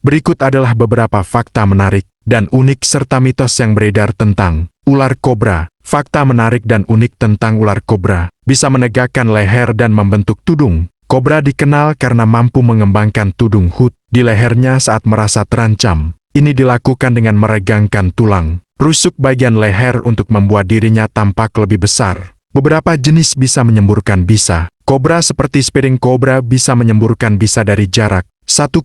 Berikut adalah beberapa fakta menarik dan unik serta mitos yang beredar tentang ular kobra. Fakta menarik dan unik tentang ular kobra: bisa menegakkan leher dan membentuk tudung. Kobra dikenal karena mampu mengembangkan tudung hood di lehernya saat merasa terancam. Ini dilakukan dengan meregangkan tulang rusuk bagian leher untuk membuat dirinya tampak lebih besar. Beberapa jenis bisa menyemburkan bisa. Kobra seperti spiring cobra bisa menyemburkan bisa dari jarak 1,5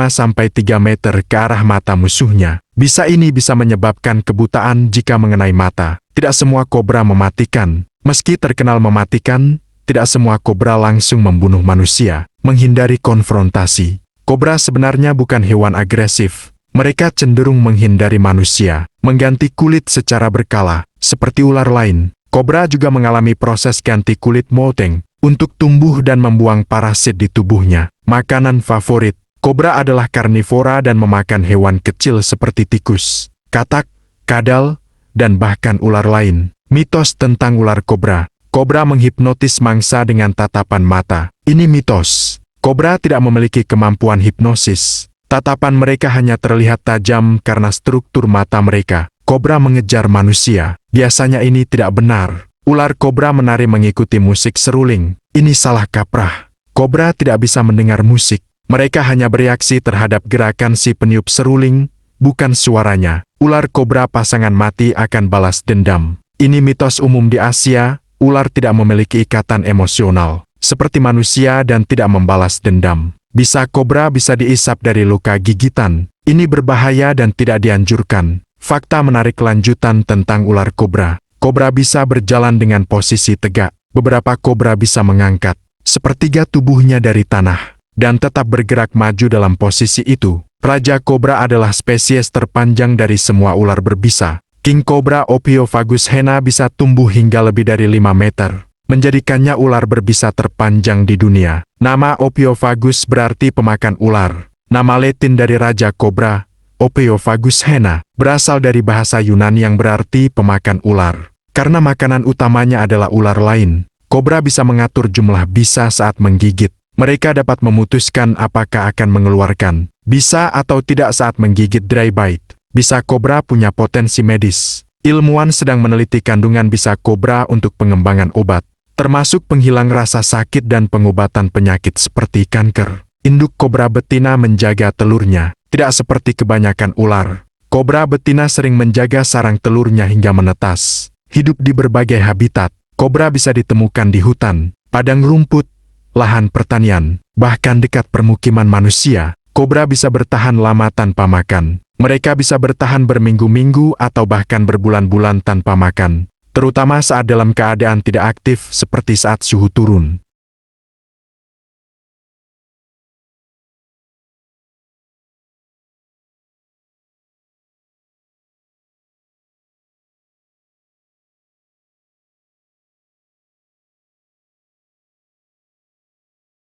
sampai 3 meter ke arah mata musuhnya. Bisa ini bisa menyebabkan kebutaan jika mengenai mata. Tidak semua kobra mematikan. Meski terkenal mematikan, tidak semua kobra langsung membunuh manusia. Menghindari konfrontasi. Kobra sebenarnya bukan hewan agresif. Mereka cenderung menghindari manusia, mengganti kulit secara berkala. Seperti ular lain, kobra juga mengalami proses ganti kulit molting untuk tumbuh dan membuang parasit di tubuhnya. Makanan favorit: kobra adalah karnivora dan memakan hewan kecil seperti tikus, katak, kadal, dan bahkan ular lain. Mitos tentang ular kobra: kobra menghipnotis mangsa dengan tatapan mata. Ini mitos. Kobra tidak memiliki kemampuan hipnosis. Tatapan mereka hanya terlihat tajam karena struktur mata mereka. Kobra mengejar manusia. Biasanya ini tidak benar. Ular kobra menari mengikuti musik seruling. Ini salah kaprah. Kobra tidak bisa mendengar musik. Mereka hanya bereaksi terhadap gerakan si peniup seruling, bukan suaranya. Ular kobra pasangan mati akan balas dendam. Ini mitos umum di Asia. Ular tidak memiliki ikatan emosional seperti manusia dan tidak membalas dendam. Bisa kobra bisa diisap dari luka gigitan. Ini berbahaya dan tidak dianjurkan. Fakta menarik lanjutan tentang ular kobra. Kobra bisa berjalan dengan posisi tegak. Beberapa kobra bisa mengangkat sepertiga tubuhnya dari tanah dan tetap bergerak maju dalam posisi itu. Raja kobra adalah spesies terpanjang dari semua ular berbisa. King Cobra Ophiophagus hena bisa tumbuh hingga lebih dari 5 meter, menjadikannya ular berbisa terpanjang di dunia. Nama Ophiophagus berarti pemakan ular. Nama Latin dari Raja Kobra, Ophiophagus hena, berasal dari bahasa Yunani yang berarti pemakan ular. Karena makanan utamanya adalah ular lain, kobra bisa mengatur jumlah bisa saat menggigit. Mereka dapat memutuskan apakah akan mengeluarkan bisa atau tidak saat menggigit dry bite. Bisa kobra punya potensi medis. Ilmuwan sedang meneliti kandungan bisa kobra untuk pengembangan obat, termasuk penghilang rasa sakit dan pengobatan penyakit seperti kanker. Induk kobra betina menjaga telurnya. Tidak seperti kebanyakan ular, kobra betina sering menjaga sarang telurnya hingga menetas. Hidup di berbagai habitat. Kobra bisa ditemukan di hutan, padang rumput, lahan pertanian, bahkan dekat permukiman manusia. Kobra bisa bertahan lama tanpa makan. Mereka bisa bertahan berminggu-minggu atau bahkan berbulan-bulan tanpa makan, terutama saat dalam keadaan tidak aktif seperti saat suhu turun.